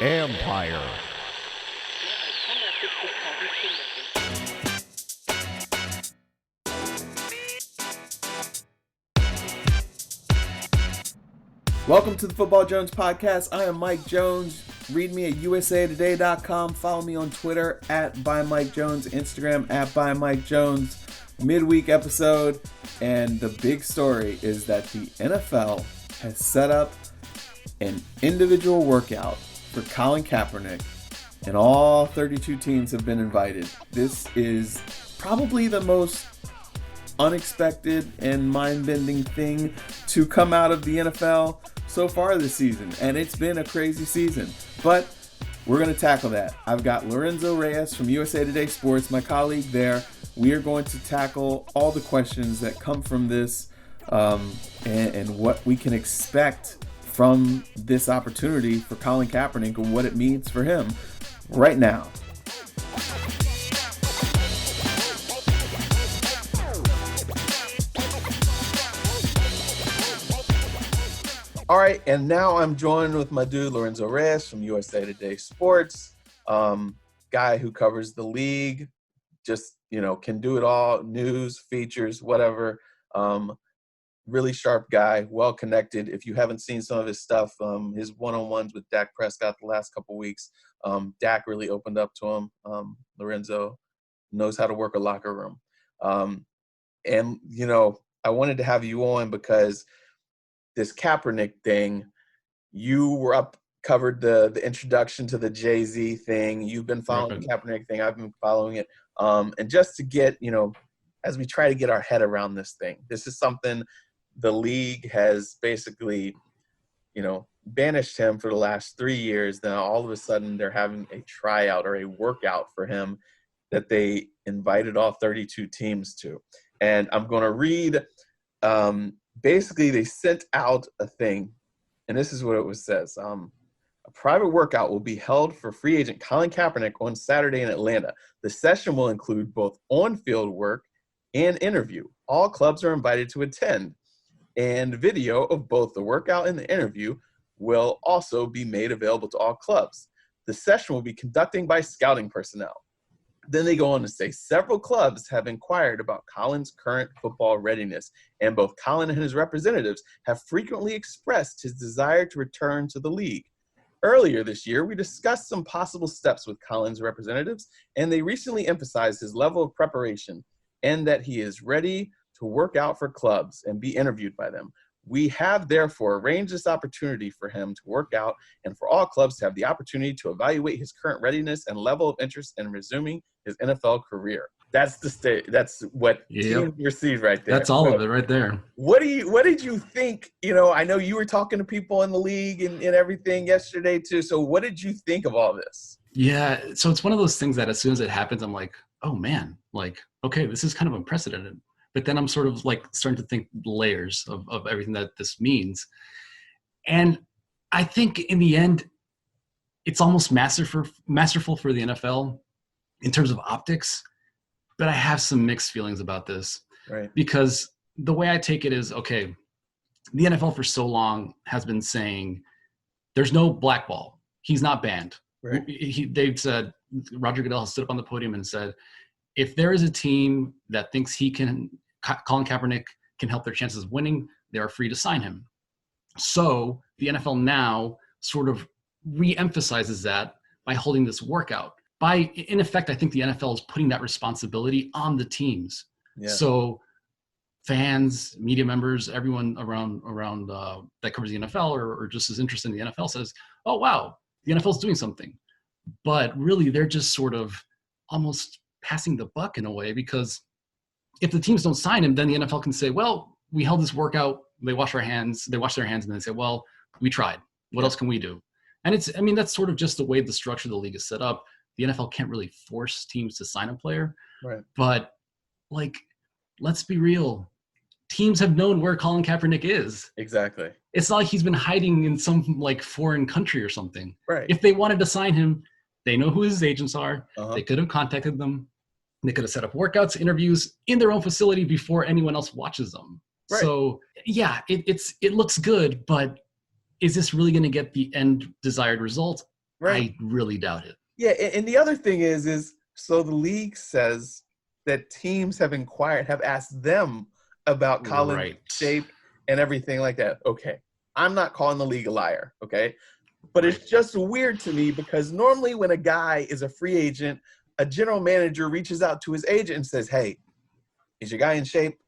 Empire. Welcome to the Football Jones podcast. I am Mike Jones. Read me at usatoday.com. Follow me on Twitter at @ByMikeJones, Instagram at @ByMikeJones. Midweek episode, and the big story is that the NFL has set up an individual workout for Colin Kaepernick, and all 32 teams have been invited. This is probably the most unexpected and mind-bending thing to come out of the NFL so far this season, and it's been a crazy season, but we're going to tackle that. I've got Lorenzo Reyes from USA Today Sports, my colleague there. We are going to tackle all the questions that come from this and what we can expect from this opportunity for Colin Kaepernick and what it means for him right now. All right, and now I'm joined with my dude Lorenzo Reyes from USA Today Sports, guy who covers the league, just, can do it all, news, features, whatever. Really sharp guy, well connected. If you haven't seen some of his stuff, his one-on-ones with Dak Prescott the last couple weeks, Dak really opened up to him. Lorenzo knows how to work a locker room. And I wanted to have you on because this Kaepernick thing, you were covered the introduction to the Jay-Z thing. You've been following the Kaepernick thing. I've been following it. And just to get, as we try to get our head around this thing, this is something the league has basically, banished him for the last 3 years. Now, all of a sudden, they're having a tryout or a workout for him that they invited all 32 teams to. And I'm going to read, basically, they sent out a thing, and this is what it says. A private workout will be held for free agent Colin Kaepernick on Saturday in Atlanta. The session will include both on-field work and interview. All clubs are invited to attend, and video of both the workout and the interview will also be made available to all clubs. The session will be conducted by scouting personnel. Then they go on to say several clubs have inquired about Colin's current football readiness, and both Colin and his representatives have frequently expressed his desire to return to the league. Earlier this year, we discussed some possible steps with Colin's representatives, and they recently emphasized his level of preparation and that he is ready to work out for clubs and be interviewed by them. We have therefore arranged this opportunity for him to work out and for all clubs to have the opportunity to evaluate his current readiness and level of interest in resuming his NFL career. That's the state. That's what teams received right there. That's all of it right there. What did you think? I know you were talking to people in the league and everything yesterday too. So what did you think of all this? Yeah. So it's one of those things that as soon as it happens, I'm like, oh man, okay, this is kind of unprecedented. But then I'm sort of starting to think layers of everything that this means. And I think in the end, it's almost masterful for the NFL in terms of optics. But I have some mixed feelings about this. Right. Because the way I take it is, okay, the NFL for so long has been saying there's no blackball. He's not banned. Right. They've said, Roger Goodell has stood up on the podium and said, if there is a team that thinks Colin Kaepernick can help their chances of winning, they are free to sign him. So the NFL now sort of re-emphasizes that by holding this workout. In effect, I think the NFL is putting that responsibility on the teams. Yeah. So fans, media members, everyone around that covers the NFL or just is interested in the NFL says, oh, wow, the NFL is doing something. But really, they're just sort of almost passing the buck in a way, because if the teams don't sign him, then the NFL can say, well, we held this workout, they wash their hands, and then they say, well, we tried. What else can we do? And that's sort of just the way the structure of the league is set up. The NFL can't really force teams to sign a player. Right. But, let's be real. Teams have known where Colin Kaepernick is. Exactly. It's not like he's been hiding in some, foreign country or something. Right. If they wanted to sign him, they know who his agents are. Uh-huh. They could have contacted them. They could have set up workouts, interviews in their own facility before anyone else watches them. Right. So, yeah, it looks good, but is this really going to get the end desired result? Right. I really doubt it. Yeah, and the other thing is so the league says that teams have asked them about Colin's Right. shape and everything like that. Okay, I'm not calling the league a liar, okay? But Right. it's just weird to me because normally when a guy is a free agent, a general manager reaches out to his agent and says, hey, is your guy in shape?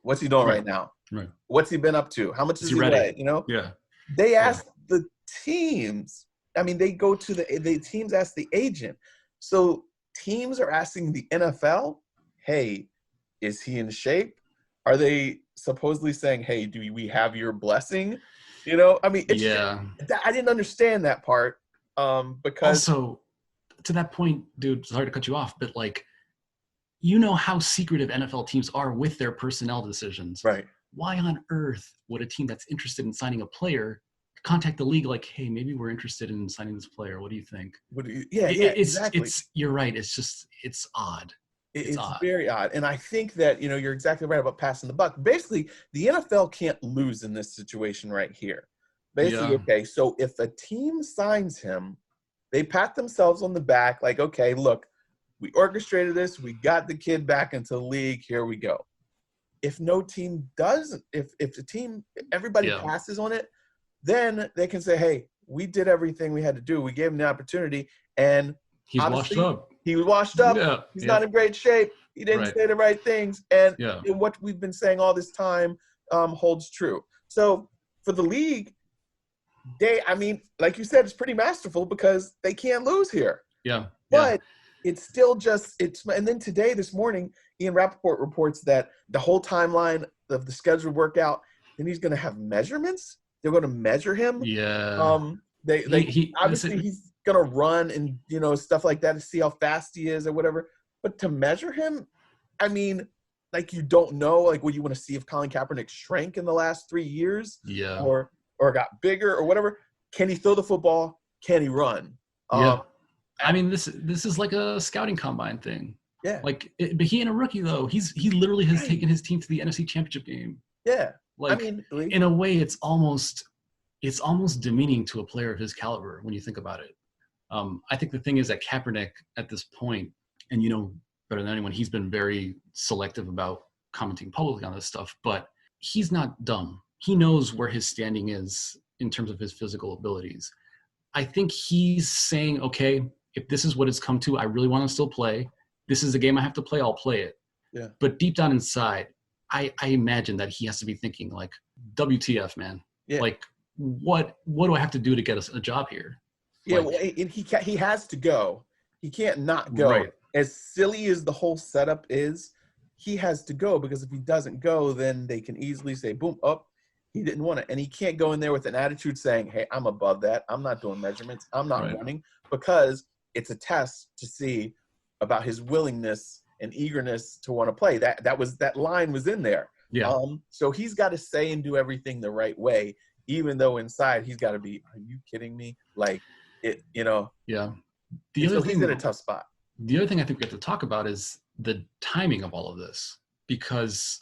What's he doing right now? Right. What's he been up to? How much Is does he he ready? weigh? You know? Yeah. They ask the teams. I mean, they go to the teams ask the agent. So teams are asking the NFL, hey, is he in shape? Are they supposedly saying, hey, do we have your blessing? You know, I mean, it's I didn't understand that part because also to that point, dude, sorry to cut you off, but like, you know how secretive NFL teams are with their personnel decisions. right. Why on earth would a team that's interested in signing a player contact the league like, hey, maybe we're interested in signing this player. What do you think? Exactly. You're right. It's odd. It's odd. Very odd. And I think that, you're exactly right about passing the buck. Basically, the NFL can't lose in this situation right here. Basically, okay, so if a team signs him, they pat themselves on the back like, okay, look, we orchestrated this. We got the kid back into the league. Here we go. If no team doesn't, if the team, everybody passes on it, then they can say, hey, we did everything we had to do. We gave him the opportunity. And he's washed up. He was washed up. Yeah. He's not in great shape. He didn't say the right things. And what we've been saying all this time holds true. So for the league, like you said, it's pretty masterful because they can't lose here. Yeah. But it's still and then today, this morning, Ian Rappaport reports that the whole timeline of the scheduled workout, then he's going to have measurements. They're going to measure him. Yeah. He's going to run and, stuff like that to see how fast he is or whatever. But to measure him, I mean, like you don't know, like what you want to see if Colin Kaepernick shrank in the last 3 years or got bigger or whatever. Can he throw the football? Can he run? I mean, this is like a scouting combine thing. Yeah. But he ain't a rookie though. He literally has taken his team to the NFC Championship game. Yeah. Like, in a way, it's almost demeaning to a player of his caliber when you think about it. I think the thing is that Kaepernick at this point, and better than anyone, he's been very selective about commenting publicly on this stuff, but he's not dumb. He knows where his standing is in terms of his physical abilities. I think he's saying, okay, if this is what it's come to, I really want to still play. This is the game I have to play, I'll play it. Yeah. But deep down inside, I imagine that he has to be thinking like, WTF, man. Yeah. Like, what do I have to do to get a job here? Yeah, and he has to go. He can't not go. Right. As silly as the whole setup is, he has to go because if he doesn't go, then they can easily say, boom, up. He didn't want it. And he can't go in there with an attitude saying, hey, I'm above that. I'm not doing measurements. I'm not running, because it's a test to see about his willingness and eagerness to want to play. That line was in there. Yeah. So he's got to say and do everything the right way, even though inside he's got to be, are you kidding me? Like it, Yeah. He's in a tough spot. The other thing I think we have to talk about is the timing of all of this, because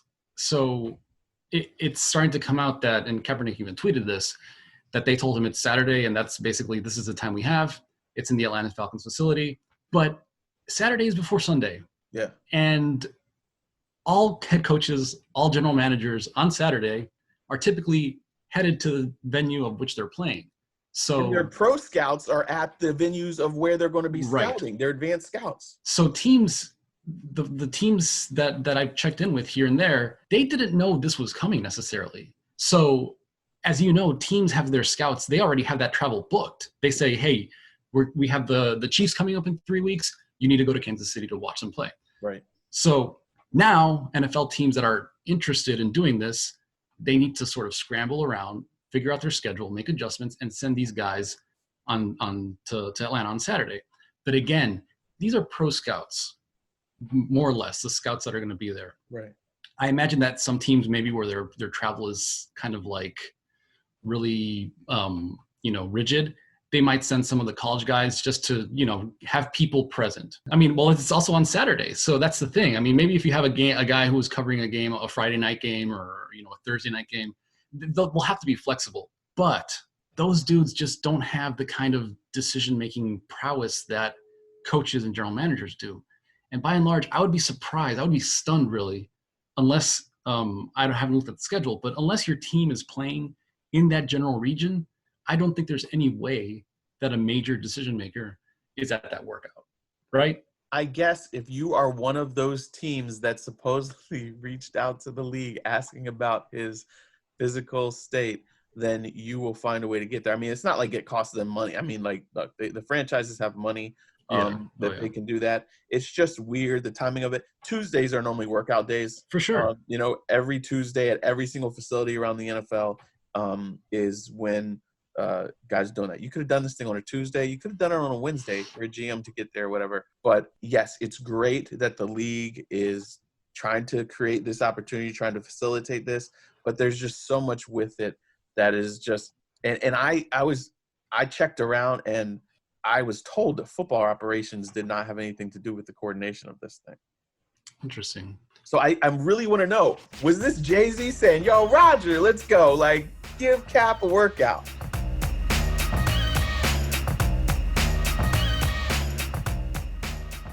it's starting to come out that, and Kaepernick even tweeted this, that they told him it's Saturday, and that's basically, this is the time we have. It's in the Atlanta Falcons facility. But Saturday is before Sunday. Yeah. And all head coaches, all general managers on Saturday are typically headed to the venue of which they're playing. So and their pro scouts are at the venues of where they're going to be scouting. They're advanced scouts. So teams, the teams that I've checked in with here and there, they didn't know this was coming necessarily. So as you know, teams have their scouts. They already have that travel booked. They say, hey, we have the Chiefs coming up in 3 weeks. You need to go to Kansas City to watch them play. Right. So now NFL teams that are interested in doing this, they need to sort of scramble around, figure out their schedule, make adjustments, and send these guys on to Atlanta on Saturday. But again, these are pro scouts, more or less, the scouts that are going to be there. Right. I imagine that some teams maybe where their travel is kind of like really rigid, they might send some of the college guys just to, have people present. I mean, well, it's also on Saturday. So that's the thing. I mean, maybe if you have a guy who is covering a game, a Friday night game or, a Thursday night game, we'll have to be flexible. But those dudes just don't have the kind of decision-making prowess that coaches and general managers do. And by and large, I would be surprised. I would be stunned, really, unless haven't looked at the schedule, but unless your team is playing in that general region, I don't think there's any way that a major decision maker is at that workout, right? I guess if you are one of those teams that supposedly reached out to the league asking about his physical state, then you will find a way to get there. I mean, it's not like it costs them money. I mean, like, look, the franchises have money they can do that. It's just weird, the timing of it. Tuesdays are normally workout days. For sure. Every Tuesday at every single facility around the NFL is when guys are doing that. You could have done this thing on a Tuesday. You could have done it on a Wednesday for a GM to get there, whatever. But, yes, it's great that the league is trying to create this opportunity, trying to facilitate this. But there's just so much with it that is just – and I checked around and I was told that football operations did not have anything to do with the coordination of this thing. Interesting. So I really want to know, was this Jay-Z saying, yo, Roger, let's go, like, give Cap a workout?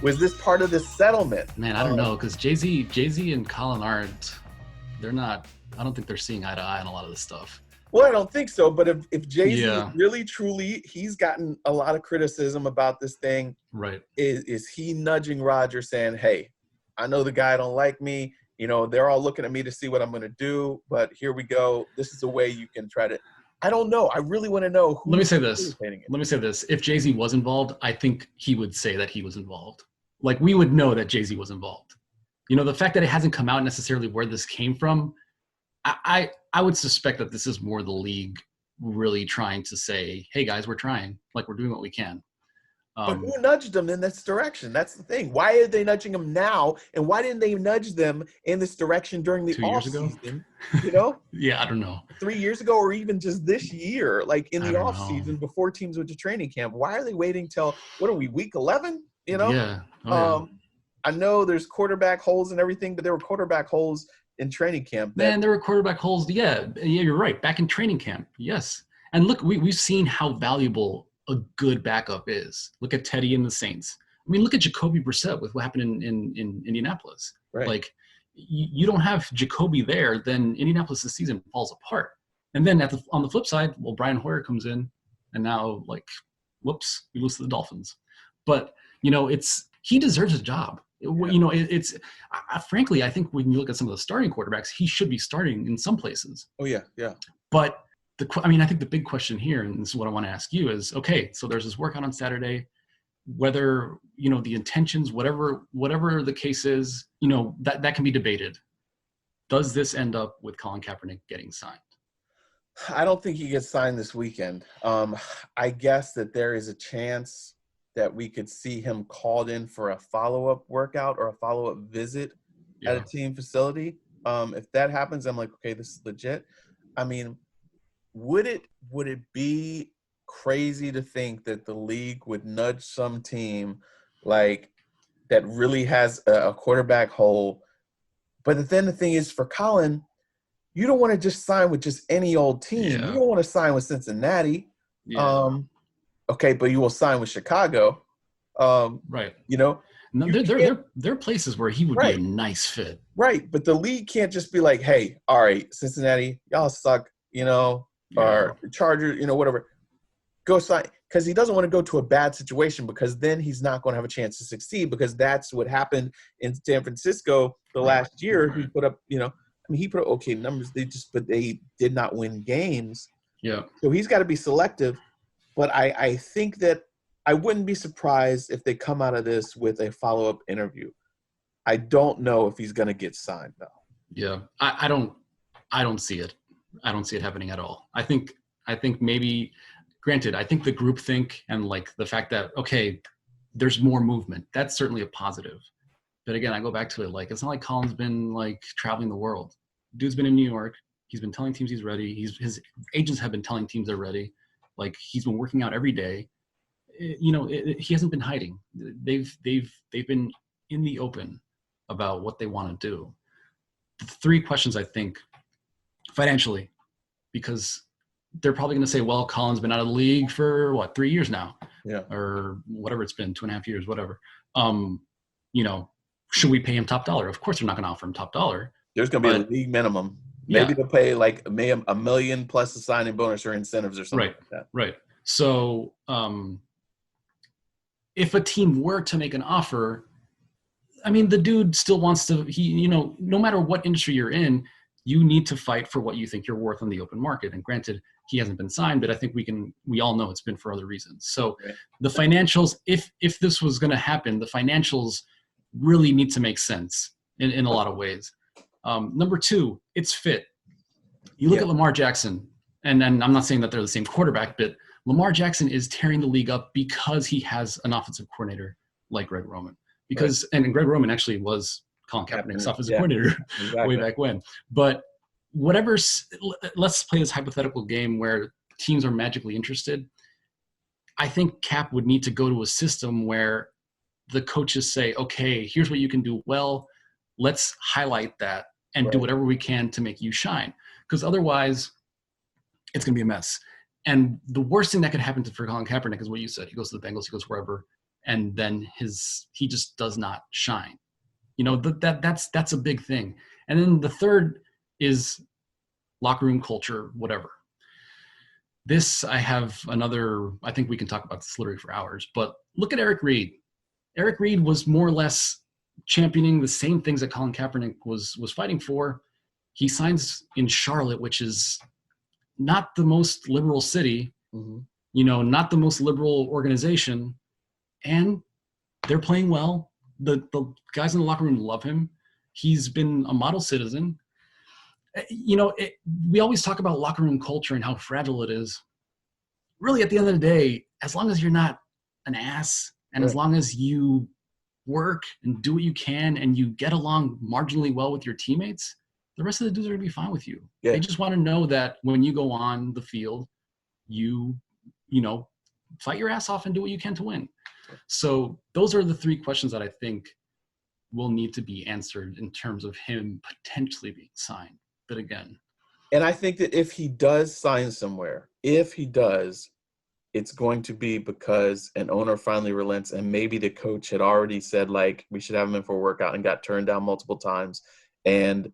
Was this part of the settlement? Man, I don't know, because Jay-Z and Colin aren't – they're not – I don't think they're seeing eye to eye on a lot of this stuff. Well, I don't think so. But if Jay-Z really, truly, he's gotten a lot of criticism about this thing. Right. Is he nudging Roger saying, hey, I know the guy don't like me. They're all looking at me to see what I'm going to do. But here we go. This is a way you can try to – I don't know. I really want to know who. Let me say this. If Jay-Z was involved, I think he would say that he was involved. Like, we would know that Jay-Z was involved. The fact that it hasn't come out necessarily where this came from, I would suspect that this is more the league really trying to say, hey, guys, we're trying. Like, we're doing what we can. But who nudged them in this direction? That's the thing. Why are they nudging them now? And why didn't they nudge them in this direction during the offseason? Yeah, I don't know. 3 years ago or even just this year, like in the offseason before teams went to training camp. Why are they waiting till, what are we, week 11? Yeah. I know there's quarterback holes and everything, but there were quarterback holes in training camp. Man, there were quarterback holes. Yeah, you're right. Back in training camp. Yes. And look, we've seen how valuable a good backup is. Look at Teddy and the Saints. I mean, look at Jacoby Brissett with what happened in Indianapolis. Right. Like, you don't have Jacoby there, then Indianapolis this season falls apart. And then on the flip side, well, Brian Hoyer comes in, and now, like, whoops, we lose to the Dolphins. But, he deserves a job. Frankly, I think when you look at some of the starting quarterbacks, he should be starting in some places. Oh, yeah. But I think the big question here, and this is what I want to ask you, is, okay, so there's this workout on Saturday, whether, the intentions, whatever the case is, that can be debated. Does this end up with Colin Kaepernick getting signed? I don't think he gets signed this weekend. I guess that there is a chance that we could see him called in for a follow-up workout or a follow-up visit at a team facility. If that happens, I'm like, okay, this is legit. I mean, would it be crazy to think that the league would nudge some team like that really has a quarterback hole? But then the thing is, for Colin, you don't want to just sign with just any old team. Yeah. You don't want to sign with Cincinnati. Yeah. Okay, but you will sign with Chicago. Right. No, there are places where he would be a nice fit. Right, but the league can't just be like, hey, all right, Cincinnati, y'all suck, or Chargers, whatever. Go sign, because he doesn't want to go to a bad situation, because then he's not going to have a chance to succeed, because that's what happened in San Francisco last year. He put up, he put up okay numbers. But they did not win games. Yeah. So he's got to be selective. But I think that I wouldn't be surprised if they come out of this with a follow-up interview. I don't know if he's going to get signed, though. Yeah, I don't see it. I don't see it happening at all. I think maybe, granted, I think the groupthink and like the fact that, okay, there's more movement, that's certainly a positive. But again, I go back to it, like, it's not like Colin's been like traveling the world. Dude's been in New York. He's been telling teams he's ready. His agents have been telling teams they're ready. Like, he's been working out every day. He hasn't been hiding. They've been in the open about what they want to do. The three questions, I think, financially, because they're probably going to say, well, Colin's been out of the league for what, 3 years now, Yeah. or whatever it's been, 2.5 years, whatever. Should we pay him top dollar? Of course, they're not going to offer him top dollar. There's going to be a league minimum. Maybe they'll pay like $1 million plus a signing bonus or incentives or something like that. Right. So if a team were to make an offer, I mean, the dude still wants to, no matter what industry you're in, you need to fight for what you think you're worth on the open market. And granted, he hasn't been signed, but I think we all know it's been for other reasons. So the financials, if this was going to happen, the financials really need to make sense in a lot of ways. Number two, it's fit. You look at Lamar Jackson, and I'm not saying that they're the same quarterback, but Lamar Jackson is tearing the league up because he has an offensive coordinator like Greg Roman. And Greg Roman actually was Colin Kaepernick's offensive coordinator way back when. But let's play this hypothetical game where teams are magically interested. I think Cap would need to go to a system where the coaches say, okay, here's what you can do well. Let's highlight that and do whatever we can to make you shine. Because otherwise, it's going to be a mess. And the worst thing that could happen for Colin Kaepernick is what you said. He goes to the Bengals, he goes wherever, and then he just does not shine. That's a big thing. And then the third is locker room culture, whatever. I think we can talk about this literally for hours, but look at Eric Reid. Eric Reid was more or less championing the same things that Colin Kaepernick was fighting for. He signs in Charlotte, which is not the most liberal city, not the most liberal organization, and they're playing well. The guys in the locker room love him. He's been a model citizen. We always talk about locker room culture and how fragile it is. Really, at the end of the day, as long as you're not an ass and as long as you work and do what you can and you get along marginally well with your teammates, the rest of the dudes are going to be fine with you. Yeah. They just want to know that when you go on the field, you fight your ass off and do what you can to win. So those are the three questions that I think will need to be answered in terms of him potentially being signed. But again. And I think that if he does sign somewhere, it's going to be because an owner finally relents, and maybe the coach had already said, like, we should have him in for a workout and got turned down multiple times. And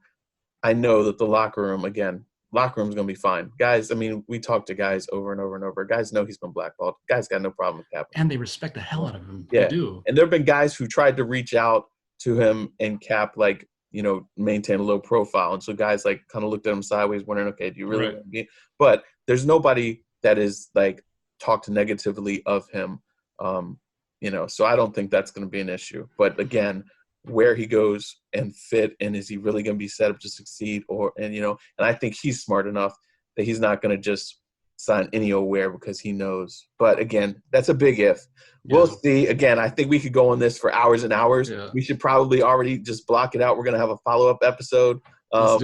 I know that the locker room's going to be fine. Guys, I mean, we talk to guys over and over and over. Guys know he's been blackballed. Guys got no problem with Cap. And they respect the hell out of him. Yeah. They do. And there have been guys who tried to reach out to him and Cap, like, maintain a low profile. And so guys like kind of looked at him sideways, wondering, okay, do you really want to be? But there's nobody that is like talked negatively of him. So I don't think that's going to be an issue. But again, where he goes and fit, and is he really going to be set up to succeed? And I think he's smart enough that he's not going to just sign anywhere because he knows. But again, that's a big if. We'll see. Again, I think we could go on this for hours and hours. Yeah. We should probably already just block it out. We're going to have a follow-up episode. Let's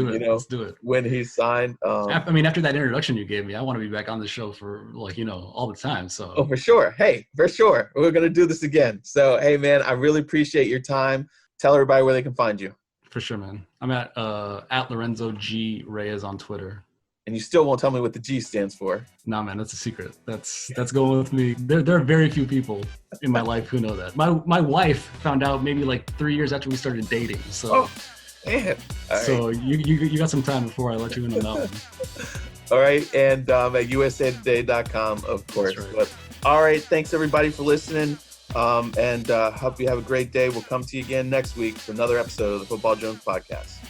do it. When he's signed. After that introduction you gave me, I want to be back on the show for all the time. So. Oh, for sure. Hey, for sure. We're going to do this again. So, hey, man, I really appreciate your time. Tell everybody where they can find you. For sure, man. I'm at Lorenzo G Reyes on Twitter. And you still won't tell me what the G stands for. Nah, man, that's a secret. That's going with me. There are very few people in my life who know that. My wife found out maybe like 3 years after we started dating. So, man. Right. So you got some time before I let you in on that one. All right, and at usatoday.com, of course. Right. But all right, thanks everybody for listening. And hope you have a great day. We'll come to you again next week for another episode of the Football Jones Podcast.